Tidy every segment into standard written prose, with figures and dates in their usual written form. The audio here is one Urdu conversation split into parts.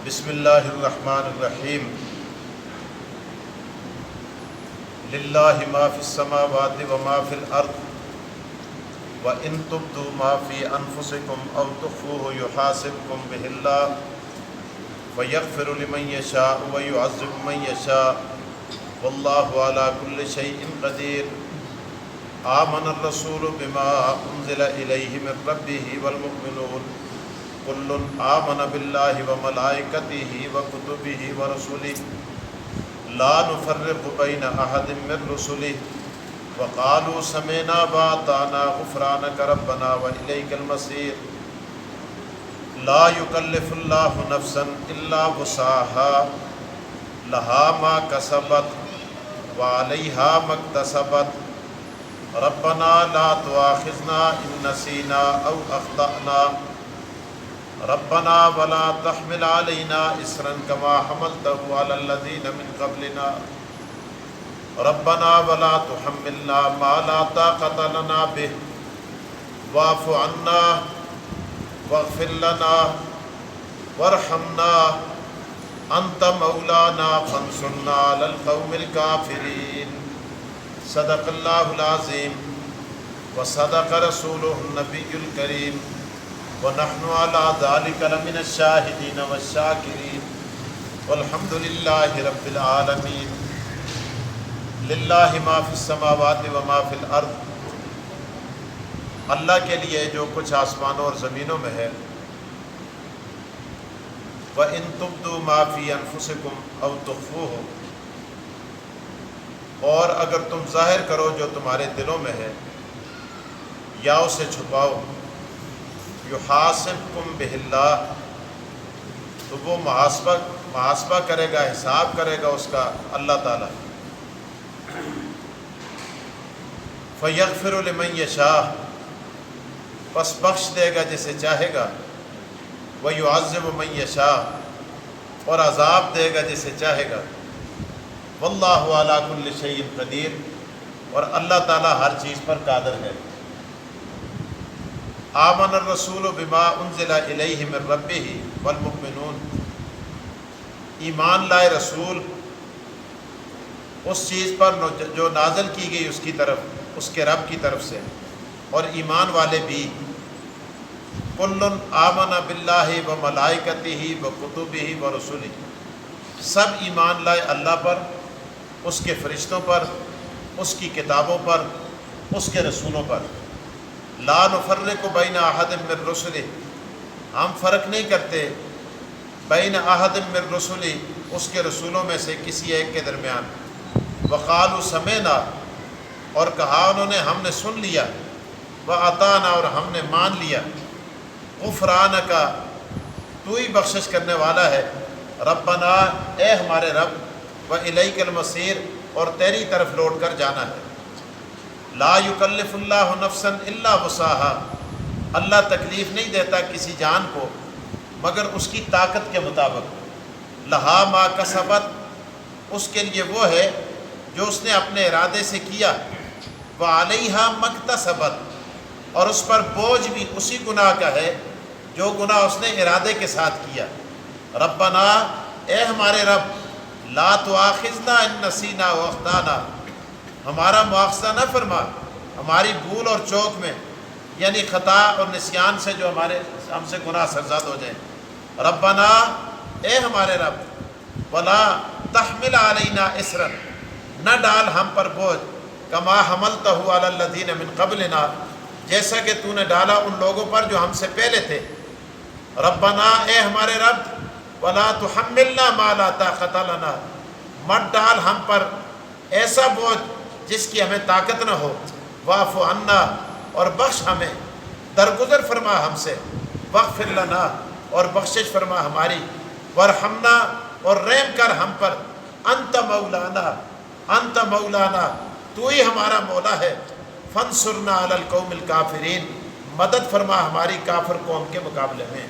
بسم اللہ الرحمن الرحیم للہ ما فی السماوات وما فی الارض وَإِن تُبْدُوا مَا فِي أَنفُسِكُمْ أَوْ تُخْفُوهُ يُحَاسِبْكُم بِهِ اللَّهُ فَيَغْفِرُ لِمَن يَشَاءُ وَيُعَذِّبُ مَن يَشَاءُ وَاللَّهُ عَلَى كُلِّ شَيْءٍ قَدِيرٌ آمَنَ الرَّسُولُ بِمَا أُنزِلَ إِلَيْهِ مِن رَّبِّهِ وَالْمُؤْمِنُونَ كُلٌّ آمَنَ بِاللَّهِ وَمَلَائِكَتِهِ وَكُتُبِهِ وَرُسُلِهِ لَا نُفَرِّقُ بَيْنَ أَحَدٍ مِّن رُّسُلِهِ وقالوا سمعنا وأطعنا غفرانك ربنا وإليك المصير لا يكلف الله نفسا إلا وسعها لها ما كسبت وعليها ما اكتسبت ربنا لا تؤاخذنا إن نسينا أو أخطأنا ربنا ولا تحمل علينا إصرا كما حملته على الذين من قبلنا ربنا ولا تحملنا ما لا طاقة لنا به واعف عنا واغفر لنا وارحمنا أنت مولانا فانصرنا على القوم الكافرين صدق الله العظيم وصدق رسوله النبي الكريم ونحن على ذلك لمن الشاهدين والشاكرين والحمد لله رب العالمين للہ ما فی السماوات وما فی الارض اللہ کے لیے جو کچھ آسمانوں اور زمینوں میں ہے وَإِن تُبْدُوا مَا فِي أَنفُسِكُمْ أَوْ تُخْفُوهُ اور اگر تم ظاہر کرو جو تمہارے دلوں میں ہے یا اسے چھپاؤ يُحَاسِبْكُم بِهِ اللَّهُ تو وہ محاسبہ کرے گا، حساب کرے گا اس کا اللہ تعالیٰ فَيَغْفِرُ لِمَن يَشَاءُ پس بخش دے گا جسے چاہے گا وَيُعَذِّبُ مَن يَشَاءُ اور عذاب دے گا جسے چاہے گا وَاللَّهُ عَلَى كُلِّ شَيْءٍ قَدِيرٌ اور اللہ تعالیٰ ہر چیز پر قادر ہے آمن الرسول بما انزل الیہ من ربہ والمؤمنون ایمان لائے رسول اس چیز پر جو نازل کی گئی اس کی طرف، اس کے رب کی طرف سے، اور ایمان والے بھی کل آمن باللہ وملائکتہ وکتبہ ورسلہ سب ایمان لائے اللہ پر، اس کے فرشتوں پر، اس کی کتابوں پر، اس کے رسولوں پر لا نفرق بین احد من رسلہ ہم فرق نہیں کرتے بین احد من رسلہ اس کے رسولوں میں سے کسی ایک کے درمیان وقالوا سمعنا اور کہا انہوں نے ہم نے سن لیا واطعنا اور ہم نے مان لیا غفرانک تو ہی بخشش کرنے والا ہے ربنا اے ہمارے رب والیک المصیر اور تیری طرف لوٹ کر جانا ہے لا یکلف اللہ نفسا الا وسعها اللہ تکلیف نہیں دیتا کسی جان کو مگر اس کی طاقت کے مطابق لہا ما کسبت اس کے لیے وہ ہے جو اس نے اپنے ارادے سے کیا وعلیہا مکتسبت اور اس پر بوجھ بھی اسی گناہ کا ہے جو گناہ اس نے ارادے کے ساتھ کیا ربنا اے ہمارے رب لا تؤاخذنا ان نسینا واخطانا ہمارا مواخذہ نہ فرما ہماری بھول اور چوک میں یعنی خطا اور نسیان سے جو ہم سے گناہ سرزاد ہو جائیں ربنا اے ہمارے رب ولا تحمل علینا اسرا نہ ڈال ہم پر بوجھ کما حملتہ علی الذین من قبلنا جیسا کہ تو نے ڈالا ان لوگوں پر جو ہم سے پہلے تھے ربنا اے ہمارے رب ولا تحملنا ما لا طاقت لنا مت ڈال ہم پر ایسا بوجھ جس کی ہمیں طاقت نہ ہو واعف عنا اور بخش ہمیں درگزر فرما ہم سے واغفر لنا اور بخشش فرما ہماری وارحمنا اور رحم کر ہم پر انت مولانا تو ہی ہمارا مولا ہے فانصرنا علی القوم الکافرین مدد فرما ہماری کافر قوم کے مقابلے میں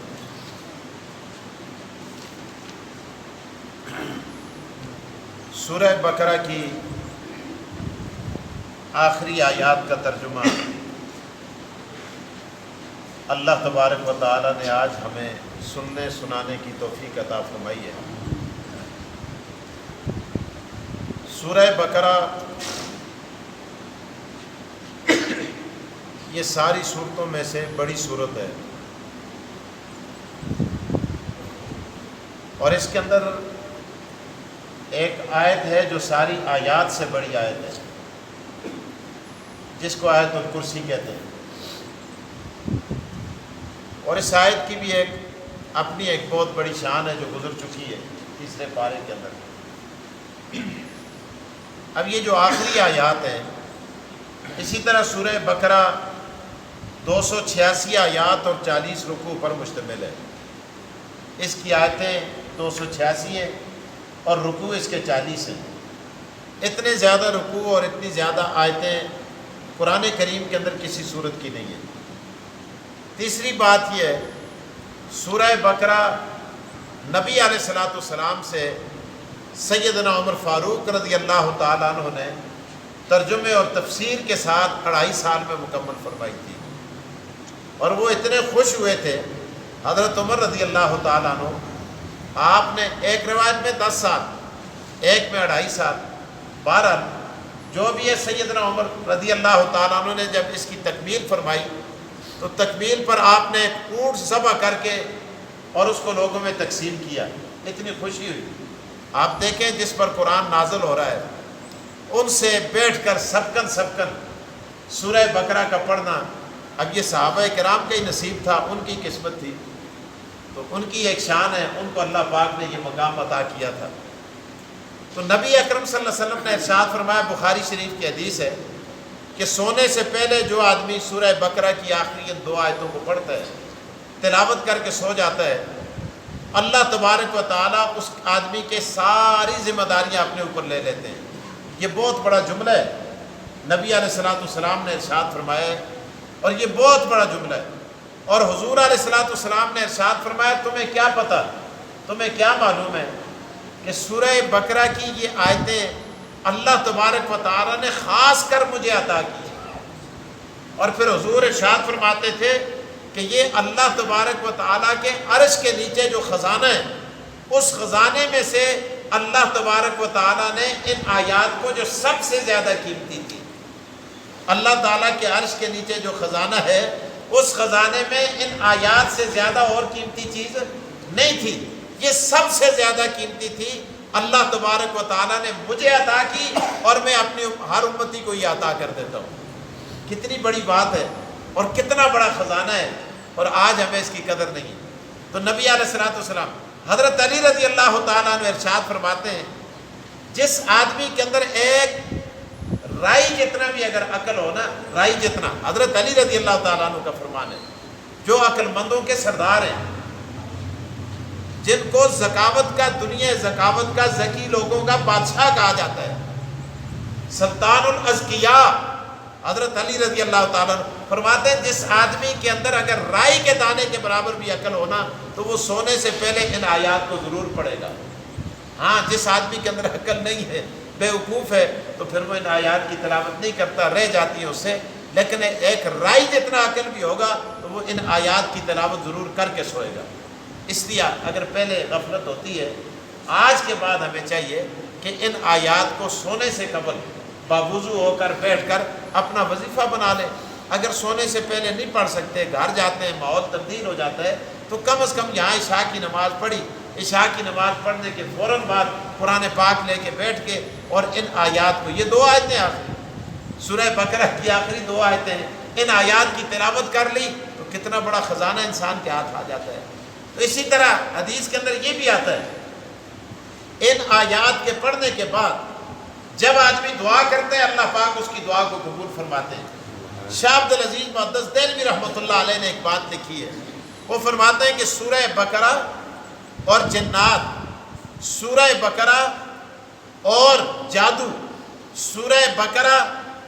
سورہ بقرہ کی آخری آیات کا ترجمہ اللہ تبارک و تعالی نے آج ہمیں سننے سنانے کی توفیق عطا فرمائی ہے۔ سورہ بقرہ یہ ساری صورتوں میں سے بڑی صورت ہے، اور اس کے اندر ایک آیت ہے جو ساری آیات سے بڑی آیت ہے، جس کو آیت الکرسی کہتے ہیں۔ اور اس آیت کی بھی اپنی ایک بہت بڑی شان ہے جو گزر چکی ہے تیسرے پارے کے اندر۔ اب یہ جو آخری آیات ہیں، اسی طرح سورہ بقرہ 286 آیات اور 40 رکوع پر مشتمل ہے۔ اس کی آیتیں 286 ہیں اور رکوع اس کے 40 ہیں۔ اتنے زیادہ رکوع اور اتنی زیادہ آیتیں قرآن کریم کے اندر کسی صورت کی نہیں ہیں۔ تیسری بات یہ ہے، سورہ بقرہ نبی علیہ الصلوۃ والسلام سے سیدنا عمر فاروق رضی اللہ تعالیٰ عنہ نے ترجمے اور تفسیر کے ساتھ 2.5 سال میں مکمل فرمائی تھی، اور وہ اتنے خوش ہوئے تھے حضرت عمر رضی اللہ تعالیٰ عنہ۔ آپ نے ایک روایت میں 10 سال، ایک میں 2.5 سال، بہرحال جو بھی ہے، سیدنا عمر رضی اللہ تعالیٰ عنہ نے جب اس کی تکمیل فرمائی تو تکمیل پر آپ نے اونٹ ذبح کر کے اور اس کو لوگوں میں تقسیم کیا، اتنی خوشی ہوئی۔ آپ دیکھیں جس پر قرآن نازل ہو رہا ہے ان سے بیٹھ کر سبکن سورہ بقرہ کا پڑھنا، اب یہ صحابہ کرام کا ہی نصیب تھا، ان کی قسمت تھی، تو ان کی ایک شان ہے، ان کو اللہ پاک نے یہ مقام عطا کیا تھا۔ تو نبی اکرم صلی اللہ علیہ وسلم نے ارشاد فرمایا، بخاری شریف کی حدیث ہے کہ سونے سے پہلے جو آدمی سورہ بقرہ کی آخری 2 آیتوں کو پڑھتا ہے، تلاوت کر کے سو جاتا ہے، اللہ تبارک و تعالیٰ اس آدمی کے ساری ذمہ داریاں اپنے اوپر لے لیتے ہیں۔ یہ بہت بڑا جملہ ہے، نبی علیہ الصلوۃ والسلام نے ارشاد فرمایا ہے، اور یہ بہت بڑا جملہ ہے۔ اور حضور علیہ الصلوۃ والسلام نے ارشاد فرمایا، تمہیں کیا پتہ، تمہیں کیا معلوم ہے کہ سورہ بقرہ کی یہ آیتیں اللہ تبارک و تعالیٰ نے خاص کر مجھے عطا کی ہیں۔ اور پھر حضور ارشاد فرماتے تھے کہ یہ اللہ تبارک و تعالیٰ کے عرش کے نیچے جو خزانہ ہے، اس خزانے میں سے اللہ تبارک و تعالیٰ نے ان آیات کو جو سب سے زیادہ قیمتی تھی، اللہ تعالیٰ کے عرش کے نیچے جو خزانہ ہے، اس خزانے میں ان آیات سے زیادہ اور قیمتی چیز نہیں تھی، یہ سب سے زیادہ قیمتی تھی، اللہ تبارک و تعالیٰ نے مجھے عطا کی، اور میں اپنی ہر امتی کو یہ عطا کر دیتا ہوں۔ کتنی بڑی بات ہے اور کتنا بڑا خزانہ ہے، اور آج ہمیں اس کی قدر نہیں۔ تو نبی علیہ الصلوۃ والسلام حضرت علی رضی اللہ تعالیٰ عنہ ارشاد فرماتے ہیں، جس آدمی کے اندر ایک رائی جتنا بھی اگر عقل ہو نا، رائی جتنا، حضرت علی رضی اللہ تعالیٰ عنہ کا فرمان ہے، جو عقل مندوں کے سردار ہیں، جن کو ذکاوت کا، دنیا ذکاوت کا، ذکی لوگوں کا بادشاہ کہا جاتا ہے، سلطان الاذکیاء، حضرت علی رضی اللہ تعالیٰ عنہ فرماتے ہیں جس آدمی کے اندر اگر رائی کے دانے کے برابر بھی عقل ہونا تو وہ سونے سے پہلے ان آیات کو ضرور پڑھے گا۔ ہاں، جس آدمی کے اندر عقل نہیں ہے، بے وقوف ہے، تو پھر وہ ان آیات کی تلاوت نہیں کرتا، رہ جاتی ہے اس سے، لیکن ایک رائی جتنا عقل بھی ہوگا تو وہ ان آیات کی تلاوت ضرور کر کے سوئے گا۔ اس لیے اگر پہلے غفلت ہوتی ہے، آج کے بعد ہمیں چاہیے کہ ان آیات کو سونے سے قبل باوضو ہو کر بیٹھ کر اپنا وظیفہ بنا لیں۔ اگر سونے سے پہلے نہیں پڑھ سکتے، گھر جاتے ہیں، ماحول تبدیل ہو جاتا ہے، تو کم از کم یہاں عشاء کی نماز پڑھی، عشاء کی نماز پڑھنے کے فوراً بعد قرآن پاک لے کے بیٹھ کے اور ان آیات کو، یہ 2 آیتیں آخری سورہ بقرہ کی آخری 2 آیتیں ہیں، ان آیات کی تلاوت کر لی تو کتنا بڑا خزانہ انسان کے ہاتھ آ جاتا ہے۔ تو اسی طرح حدیث کے اندر یہ بھی آتا ہے، ان آیات کے پڑھنے کے بعد جب آدمی دعا کرتے ہیں، اللہ پاک اس کی دعا کو قبول فرماتے ہیں۔ شاہ عبد العزیز محدث دہلوی رحمۃ اللہ علیہ نے ایک بات لکھی ہے، وہ فرماتے ہیں کہ سورہ بقرہ اور جنات، سورہ بقرہ اور جادو، سورہ بقرہ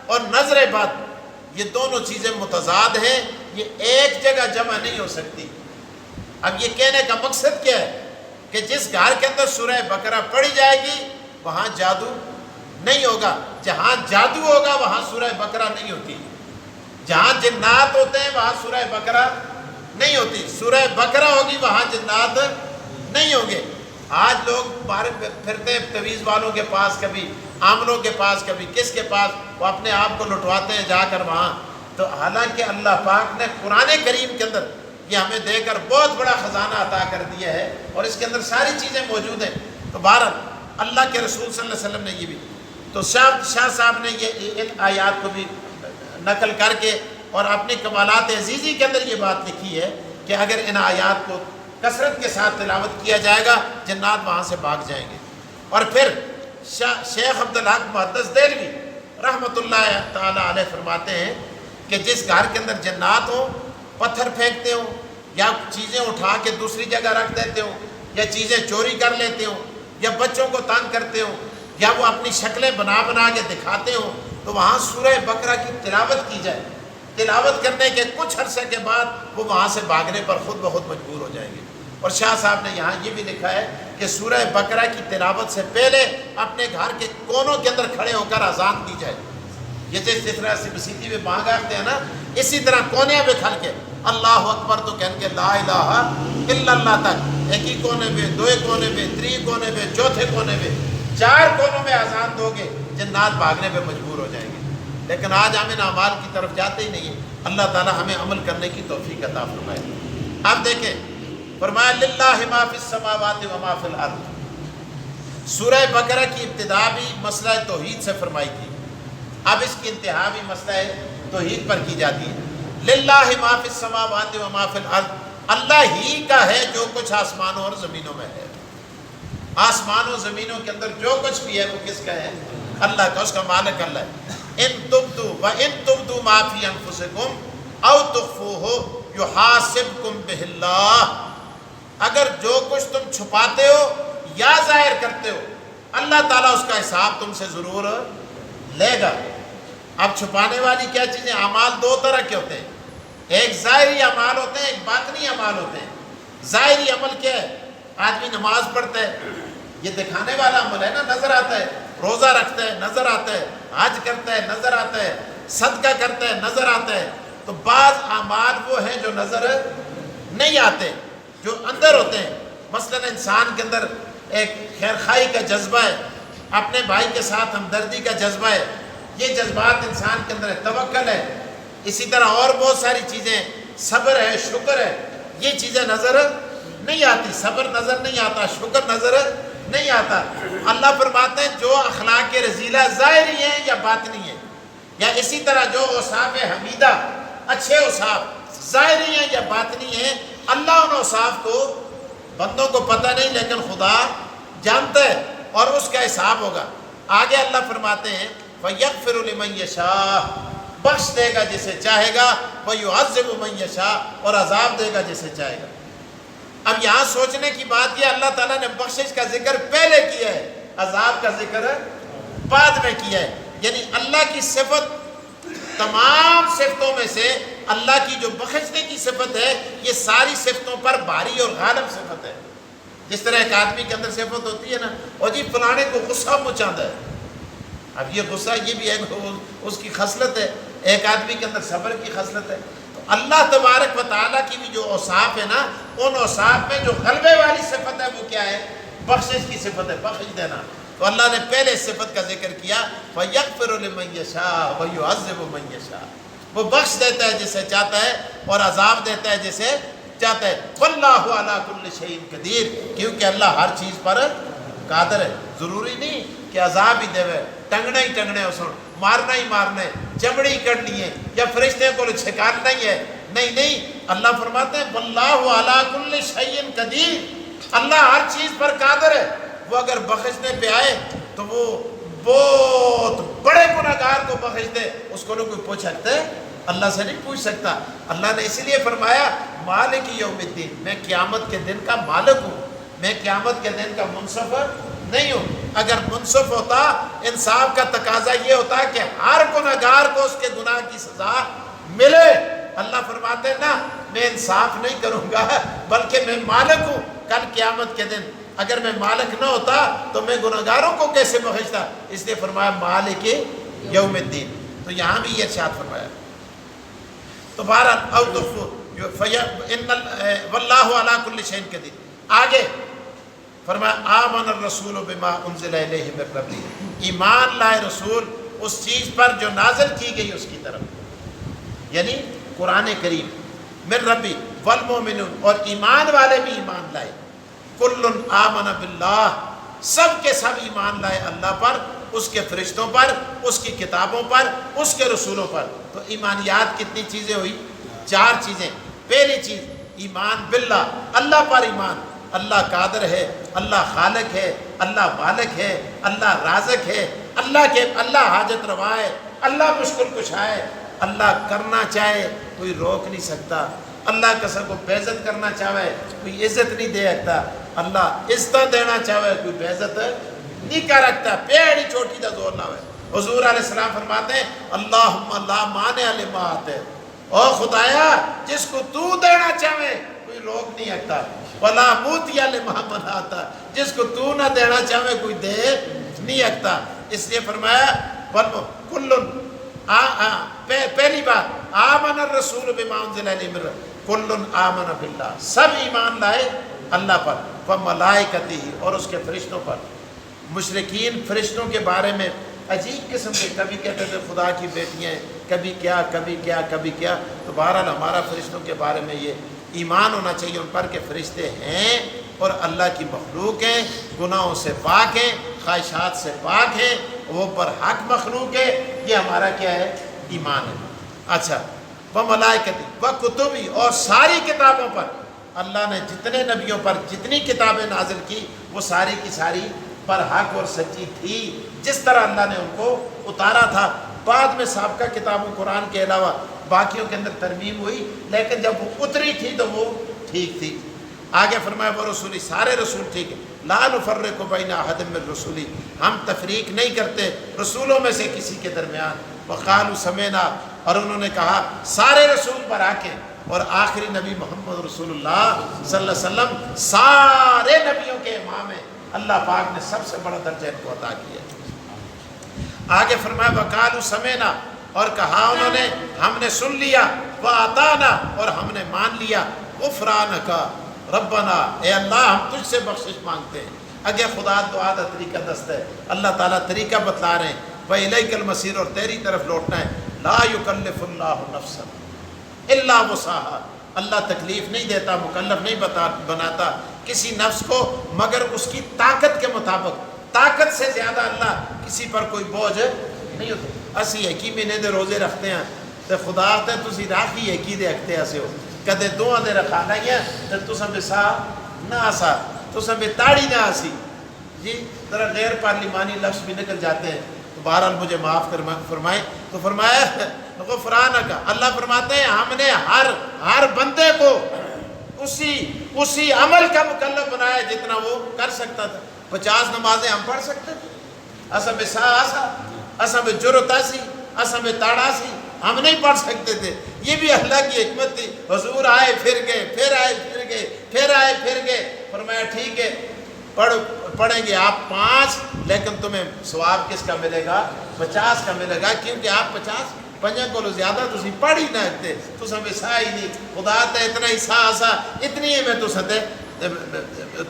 اور نظر بد، یہ دونوں چیزیں متضاد ہیں، یہ ایک جگہ جمع نہیں ہو سکتی۔ اب یہ کہنے کا مقصد کیا ہے کہ جس گھر کے اندر سورہ بقرہ پڑھی جائے گی وہاں جادو نہیں ہوگا، جہاں جادو ہوگا وہاں سورہ بقرہ نہیں ہوتی، جہاں جنات ہوتے ہیں وہاں سورہ بقرہ نہیں ہوتی. سورہ بقرہ ہوگی وہاں جنات نہیں ہوں گے. آج لوگ باہر پھرتے ہیں تویز والوں کے پاس، کبھی آمنوں کے پاس، کبھی کس کے پاس، وہ اپنے آپ کو لٹواتے ہیں جا کر وہاں. تو حالانکہ اللہ پاک نے قرآن کریم کے اندر یہ ہمیں دے کر بہت بڑا خزانہ عطا کر دیا ہے، اور اس کے اندر ساری چیزیں موجود ہیں. تو بہرحال اللہ کے رسول صلی اللہ علیہ وسلم نے یہ بھی، تو شاہ صاحب نے یہ ان آیات کو بھی نقل کر کے اور اپنی کمالات عزیزی کے اندر یہ بات لکھی ہے کہ اگر ان آیات کو کثرت کے ساتھ تلاوت کیا جائے گا جنات وہاں سے بھاگ جائیں گے. اور پھر شیخ عبدالحق محدث دہلوی رحمۃ اللہ تعالی علیہ فرماتے ہیں کہ جس گھر کے اندر جنات ہوں، پتھر پھینکتے ہوں یا چیزیں اٹھا کے دوسری جگہ رکھ دیتے ہوں یا چیزیں چوری کر لیتے ہوں یا بچوں کو تنگ کرتے ہوں یا وہ اپنی شکلیں بنا بنا کے دکھاتے ہوں، تو وہاں سورہ بقرہ کی تلاوت کی جائے. تلاوت کرنے کے کچھ عرصے کے بعد وہ وہاں سے بھاگنے پر خود بخود مجبور ہو جائیں گے. اور شاہ صاحب نے یہاں یہ بھی لکھا ہے کہ سورہ بقرہ کی تلاوت سے پہلے اپنے گھر کے کونوں کے اندر کھڑے ہو کر اذان دی جائے. یہ جس طرح سے مسیحی میں بانگ آتے ہیں نا، اسی طرح کونے میں کھل کے اللہ اکبر تو کہن کے لا الہ الا اللہ تک، ایک ہی کونے میں، دو کونے میں، تری کونے میں، چوتھے کونے میں، 4 کونوں میں اذان دو گے جنات بھاگنے پہ مجبور ہو جائیں گے. لیکن آج ہم ان اعمال کی طرف جاتے ہی نہیں ہیں. اللہ تعالی ہمیں عمل کرنے کی توفیق عطا فرمائے. اب دیکھیں فرمایا للہ ما فی السماوات و ما فی الارض. سورہ بقرہ کی ابتدا بھی مسئلہ توحید سے فرمائی تھی، اب اس کی انتہا بھی مسئلہ توحید پر کی جاتی ہے. للہ ما فی السماوات و ما فی الارض، اللہ ہی کا ہے جو کچھ آسمانوں اور زمینوں میں ہے. آسمانوں زمینوں کے اندر جو کچھ بھی ہے وہ کس کا ہے؟ اللہ کا، اس کا مالک اللہ ہے. ان تبدوا ما فی انفسکم او تخفوہ یحاسبکم بہ اللہ. اگر جو کچھ تم چھپاتے ہو یا ظاہر کرتے ہو، اللہ تعالیٰ اس کا حساب تم سے ضرور لے گا. اب چھپانے والی کیا چیزیں؟ اعمال 2 طرح کے ہوتے ہیں، ایک ظاہری اعمال ہوتے ہیں، ایک باطنی اعمال ہوتے ہیں. ظاہری عمل کیا ہے؟ آدمی نماز پڑھتا ہے، یہ دکھانے والا عمل ہے نا، نظر آتا ہے. روزہ رکھتا ہے، نظر آتا ہے. حج کرتا ہے، نظر آتا ہے. صدقہ کرتا ہے، نظر آتا ہے. تو بعض اعمال وہ ہیں جو نظر نہیں آتے، جو اندر ہوتے ہیں. مثلا انسان کے اندر ایک خیرخواہی کا جذبہ ہے، اپنے بھائی کے ساتھ ہمدردی کا جذبہ ہے، یہ جذبات انسان کے اندر ہے. توکل ہے، اسی طرح اور بہت ساری چیزیں، صبر ہے، شکر ہے. یہ چیزیں نظر نہیں آتی. صبر نظر نہیں آتا، شکر نظر نہیں آتا. اللہ فرماتے ہیں جو اخلاق رذیلہ ظاہری ہیں یا باطنی ہیں، یا اسی طرح جو اوصاف حمیدہ اچھے اوصاف ظاہری ہیں یا باطنی ہیں، اللہ ان اوصاف کو بندوں کو پتہ نہیں لیکن خدا جانتا ہے اور اس کا حساب ہوگا. آگے اللہ فرماتے ہیں فَيَغْفِرُ لِمَنْ يَشَاءُ، بخش دے گا جسے چاہے گا، وَيُعَذِّبُ مَنْ يَشَاءُ، اور عذاب دے گا جسے چاہے گا. اب یہاں سوچنے کی بات یہ، اللہ تعالیٰ نے بخشش کا ذکر پہلے کیا ہے، عذاب کا ذکر بعد میں کیا ہے. یعنی اللہ کی صفت، تمام صفتوں میں سے اللہ کی جو بخشنے کی صفت ہے، یہ ساری صفتوں پر بھاری اور غالب صفت ہے. جس طرح ایک آدمی کے اندر صفت ہوتی ہے نا، اور جی فلانے کو غصہ مچاندہ ہے. اب یہ غصہ یہ بھی ایک اس کی خصلت ہے. ایک آدمی کے اندر صبر کی خصلت ہے. تو اللہ تبارک و تعالیٰ کی بھی جو اوصاف ہے نا، ان اوصاف میں جو غلبے والی صفت ہے وہ کیا ہے؟ بخشش کی صفت ہے، بخش دینا. تو اللہ نے پہلے اس صفت کا ذکر کیا فَيَغْفِرُ لِمَنْ يَشَاءُ وَيُعَذِّبُ مَنْ يَشَاءُ. وہ بخش دیتا ہے جسے چاہتا ہے اور عذاب دیتا ہے جسے چاہتا ہے. وَاللَّهُ عَلَىٰ كُلِّ شَيْءٍ قَدِيرٌ، کیونکہ اللہ ہر چیز پر قادر ہے. ضروری نہیں کہ عذاب ہی دے، ٹنگنا ہی ٹنگنے اس مارنا ہی مارنا ہے، چمڑی کرنی ہے یا فرشتے کو چھکالنا ہی ہے. نہیں نہیں، اللہ فرماتے ہیں وَاللَّهُ عَلَىٰ كُلِّ شَيْءٍ قَدِيرٌ، اللہ ہر چیز پر قادر ہے. وہ اگر بخشنے پہ آئے تو وہ بہت بڑے گناہگار کو بخش دے. اس کو کوئی پوچھ سکتا ہے؟ اللہ سے نہیں پوچھ سکتا. اللہ نے اسی لیے فرمایا مالک یوم الدین، میں قیامت کے دن کا مالک ہوں، میں قیامت کے دن کا منصف نہیں ہوں. اگر منصف ہوتا، انصاف کا تقاضا یہ ہوتا کہ ہر گناہگار کو اس کے گناہ کی سزا ملے. اللہ فرماتے ہیں نا، میں انصاف نہیں کروں گا بلکہ میں مالک ہوں. کل قیامت کے دن اگر میں مالک نہ ہوتا تو میں گناہگاروں کو کیسے بخشتا؟ اس لیے فرمایا مالک یوم الدین. تو یہاں بھی یہ ارشاد فرمایا. تو بہرحال او تخفوا واللہ علی کل شیء قدیر. آگے فرمایا آمن الرسول بما انزل الیہ من ربہ، ایمان لائے رسول اس چیز پر جو نازل کی گئی اس کی طرف، یعنی قرآن کریم. من ربی والمؤمنون، اور ایمان والے بھی ایمان لائے. کل آمن باللہ، سب کے سب ایمان لائے اللہ پر، اس کے فرشتوں پر، اس کی کتابوں پر، اس کے رسولوں پر. تو ایمانیات کتنی چیزیں ہوئی؟ 4 چیزیں. پہلی چیز ایمان باللہ، اللہ پر ایمان. اللہ قادر ہے، اللہ خالق ہے، اللہ مالک ہے، اللہ رازق ہے، اللہ حاجت روا ہے، اللہ مشکل کشا ہے. اللہ کرنا چاہے کوئی روک نہیں سکتا. اللہ کسی کو بےعزت کرنا چاہے کوئی عزت نہیں دے سکتا. اللہ عزت دینا چاہے کوئی بےعزت نہیں کر سکتا. پیڑی چھوٹی دا زور نہ ہوئے. حضور علیہ السلام فرماتے ہیں اللہم لا مانع لما آتے، او خدایا جس کو تو دینا چاہے کوئی روک نہیں سکتا. ولا موتی لما منعتا، جس کو تو نہ دینا چاہے کوئی دے نہیں سکتا. اس لیے فرمایا کل پہلی بات آمن الرسول بما انزل الیہ من ربہ، کل آمن باللہ، سب ایمان لائے اللہ پر، وملائکتہ، اور اس کے فرشتوں پر. مشرکین فرشتوں کے بارے میں عجیب قسم کے، کبھی کہتے تھے خدا کی بیٹیاں ہیں، کبھی کیا کبھی کیا کبھی کیا. تو بہرحال ہمارا فرشتوں کے بارے میں یہ ایمان ہونا چاہیے ان پر کہ فرشتے ہیں اور اللہ کی مخلوق ہیں، گناہوں سے پاک ہیں، خواہشات سے پاک ہیں، وہ پر حق مخلوق ہے. یہ ہمارا کیا ہے؟ ایمان ہے. اچھا، وملائکتی وکتبی، اور ساری کتابوں پر. اللہ نے جتنے نبیوں پر جتنی کتابیں نازل کی وہ ساری کی ساری پر حق اور سچی تھی، جس طرح اللہ نے ان کو اتارا تھا. بعد میں سابقہ کتابوں قرآن کے علاوہ باقیوں کے اندر ترمیم ہوئی، لیکن جب وہ اتری تھی تو وہ ٹھیک تھی. آگے فرمایا وہ رسولی، سارے رسول ٹھیک ہے. لا نفرق بین احد من رسولی، ہم تفریق نہیں کرتے رسولوں میں سے کسی کے درمیان. وقالوا سمعنا، اور انہوں نے کہا سارے رسول پر آکے. اور آخری نبی محمد رسول اللہ صلی اللہ علیہ وسلم سارے نبیوں کے امام ہیں. اللہ پاک نے سب سے بڑا درجہ ان کو عطا کیا. آگے فرمایا وقالوا سمعنا، اور کہا انہوں نے ہم نے سن لیا، وَأَطَعْنَا، اور ہم نے مان لیا. غفرانک ربنا، اے اللہ ہم تجھ سے بخشش مانگتے ہیں. اگے خدا دعا دا طریقہ دست ہے، اللہ تعالیٰ طریقہ بتلا رہے ہیں. وَإِلَيْكَ الْمَصِيرُ، اور تیری طرف لوٹنا ہے. لا يُكَلِّفُ اللَّهُ نَفْسًا إِلَّا وُسْعَهَا، اللہ تکلیف نہیں دیتا، مکلف نہیں بناتا کسی نفس کو مگر اس کی طاقت کے مطابق. طاقت سے زیادہ اللہ کسی پر کوئی بوجھ نہیں ہوتا. اسی ایک ہی مہینے دے روزے رکھتے ہیں تو خدا آتا ہے تسی راکھی ایک ہی دے رکھتے ایسے ہو، کدے دو دے رکھا نہیں ہے تو تساں بے سا نہ آسا، تساں بے تاڑی نہ آسی. جی ذرا غیر پارلیمانی لفظ بھی نکل جاتے ہیں تو بہرحال مجھے معاف فرمائیں. تو فرمایا غفرانک، اللہ فرماتے ہیں ہم نے ہر بندے کو اسی عمل کا مکلف بنایا جتنا وہ کر سکتا تھا. 50 نمازیں ہم پڑھ سکتے تھے، اسا بے سا آسا، اسا بے جرت آسی، اسا بے تاڑا سی، ہم نہیں پڑھ سکتے تھے. یہ بھی اللہ کی حکمت تھی. حضور آئے پھر گئے، پھر آئے پھر گئے، پھر آئے پھر گئے. فرمایا ٹھیک ہے پڑھیں گے آپ 5، لیکن تمہیں ثواب کس کا ملے گا؟ 50 کا ملے گا، کیونکہ آپ 50 پنجا کو زیادہ تسی پڑھ ہی نہ ہکتے، تساں بے سا ہی نہیں. خدا تے اتنا ہی سا آسا اتنی ہی میں تساں تے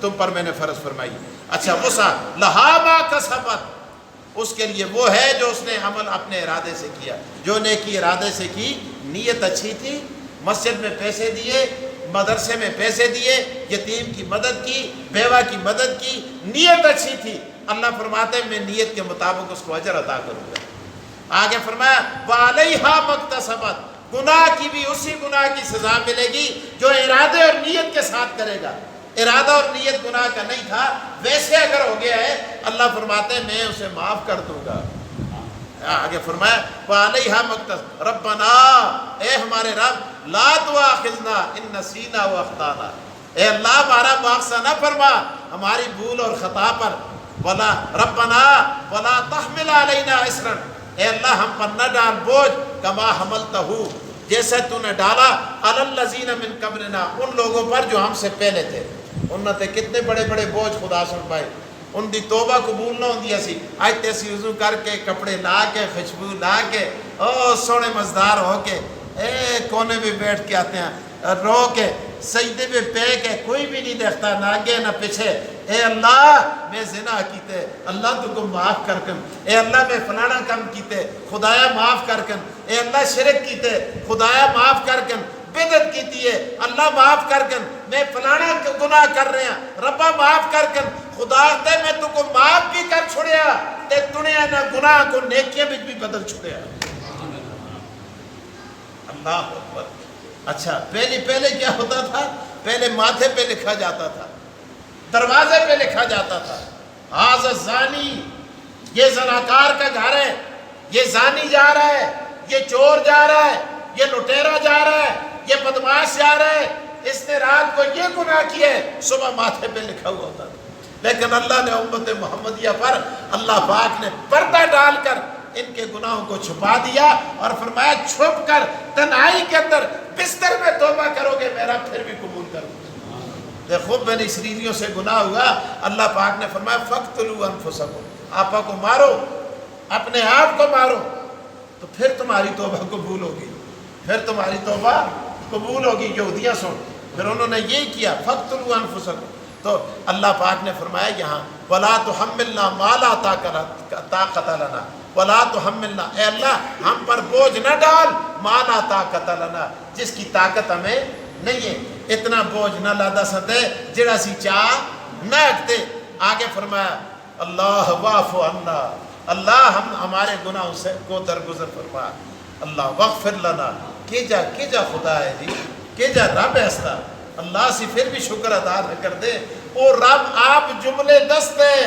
تم پر میں نے فرض فرمائی. اچھا وسع لہا ما کسبت، اس کے لیے وہ ہے جو اس نے عمل اپنے ارادے سے کیا. جو نیکی ارادے سے کی، نیت اچھی تھی، مسجد میں پیسے دیے، مدرسے میں پیسے دیے، یتیم کی مدد کی، بیوہ کی مدد کی، نیت اچھی تھی. اللہ فرماتے ہیں میں نیت کے مطابق اس کو اجر عطا کروں گا. آگے فرمایا وَعَلَيْهَا مَكْتَسَبَتْ، گناہ کی بھی اسی گناہ کی سزا ملے گی جو ارادے اور نیت کے ساتھ کرے گا. ارادہ اور نیت گناہ کا نہیں تھا، ویسے اگر ہو گیا ہے اللہ فرماتے ہیں میں اسے معاف کر دوں گا. آگے فرمایا وَعَلَيْهَا مَكْتَسَبَتْ رَبَّنَا، اے ہمارے رب، لَا تُؤَاخِذْنَا إِن نَّسِينَا وَأَخْطَأْنَا، اے اللہ ہمارا مواخذہ نہ فرما ہماری بھول اور خطا پر. وَلَا رَبَّنَا وَلَا تَحْمِلْ عَلَيْنَا إِصْرًا، اے اللہ ہم پر نہ ڈال بوجھ کما حملتہ، جیسے تو نے ڈالا علی الذین من قبلنا، ان لوگوں پر جو ہم سے پہلے تھے. انہوں نے کتنے بڑے بڑے بوجھ خدا سن پائے، ان دی توبہ قبول نہ ہوندی اسی. آج تیسی وضو کر کے کپڑے لا کے خوشبو لا کے او سونے مزدار ہو کے کونے میں بیٹھ کے آتے ہیں رو کے سجدے میں پے کے کوئی بھی نہیں دیکھتا نہ آگے نہ پیچھے، اے اللہ میں زنا کیتے اللہ تو کو معاف کر کن، اے اللہ میں فلانا کم کیتے خدایا معاف کر کن، اے اللہ شرک کیتے خدایا معاف کر کن، بدعت کیتی ہے اللہ معاف کر کن، میں فلانا گناہ کر رہے ہیں ربا معاف کر کن، خدا تے میں تو کو معاف بھی کر چھڑیا تے دنیا نہ گناہ کو نیکیاں بھی بدل چھڑیا۔ اللہ اکبر۔ اچھا پہلے کیا ہوتا تھا؟ پہلے ماتھے پہ لکھا جاتا تھا، دروازے پہ لکھا جاتا تھا ھذا زانی، یہ زناکار کا گھر ہے، یہ زانی جا رہا ہے، یہ چور جا رہا ہے، یہ لٹیرا جا رہا ہے، یہ بدماش جا رہا ہے، اس نے رات کو یہ گناہ کیا ہے، صبح ماتھے پہ لکھا ہوا ہوتا تھا۔ لیکن اللہ نے امت محمدیہ پر اللہ پاک نے پردہ ڈال کر ان کے گناہوں کو چھپا دیا اور فرمایا چھپ کر تنہائی کے اندر بستر میں توبہ کرو گے میرا پھر بھی قبول کروں گا۔ دیکھو بنی اسرائیلیوں سے گناہ ہوا، اللہ پاک نے فرمایا فَقْتُلُوا أَنفُسَكُمْ، آپا کو مارو، اپنے آپ کو مارو، تو پھر تمہاری توبہ قبول ہوگی، پھر تمہاری توبہ قبول ہوگی۔ یہودیاں سن، پھر انہوں نے یہ کیا فَقْتُلُوا أَنفُسَكُمْ۔ تو اللہ پاک نے فرمایا یہاں وَلَا تُحَمِّلْنَا مَا لَا طَاقَةَ لَنَا وَلَا تُحَمِّلْنَا، اے اللہ ہم پر بوجھ نہ ڈال مَا لَا طَاقَةَ لَنَا، جس کی طاقت ہمیں نہیں ہے، اتنا بوجھ نہ لادا سدے جڑا سی چاہ نہ اکتے۔ آگے فرمایا اللہ واعف عنا، اللہ ہمارے گناہوں سے کو درگزر فرما، اللہ وغفر لنا، کہ جا خدا ہے جی، کہ جا رب ایسا اللہ سے پھر بھی شکر ادا نہ کر دے۔ اور رب آپ جملے دست ہے،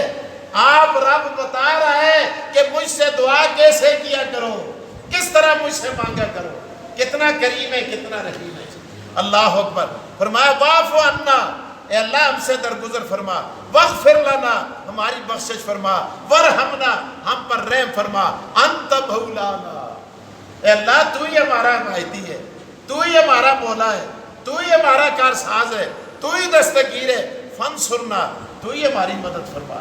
آپ رب بتا رہا ہے کہ مجھ سے دعا کیسے کیا کرو، کس طرح مجھ سے مانگا کرو، کتنا کریم ہے کتنا رحیم ہے۔ اللہ اکبر۔ فرمایا واعف عنا، اے اللہ ہم سے درگزر فرما، واغفر لنا ہماری بخشش فرما، ورحمنا ہم پر رحم فرما، انت مولانا، اے اللہ تو ہی ہمارا حمایتی ہے، تو ہی ہمارا مولا ہے، تو ہی ہمارا کارساز ہے، تو ہی دستگیر ہے، فانصرنا تو ہی ہماری مدد فرما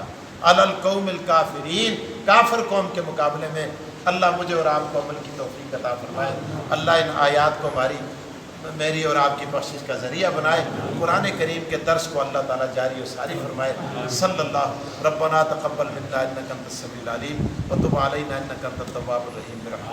علی القوم الکافرین، کافر قوم کے مقابلے میں۔ اللہ مجھے اور آپ کو عمل کی توفیق عطا فرمائے، اللہ ان آیات کو میری اور آپ کی بخشش کا ذریعہ بنائے، قرآن کریم کے درس کو اللہ تعالیٰ جاری و ساری فرمائے۔ صلی اللہ ربنا تقبل منا انک انت السمیع العلیم وتب علینا انک انت التواب الرحیم برحمتک۔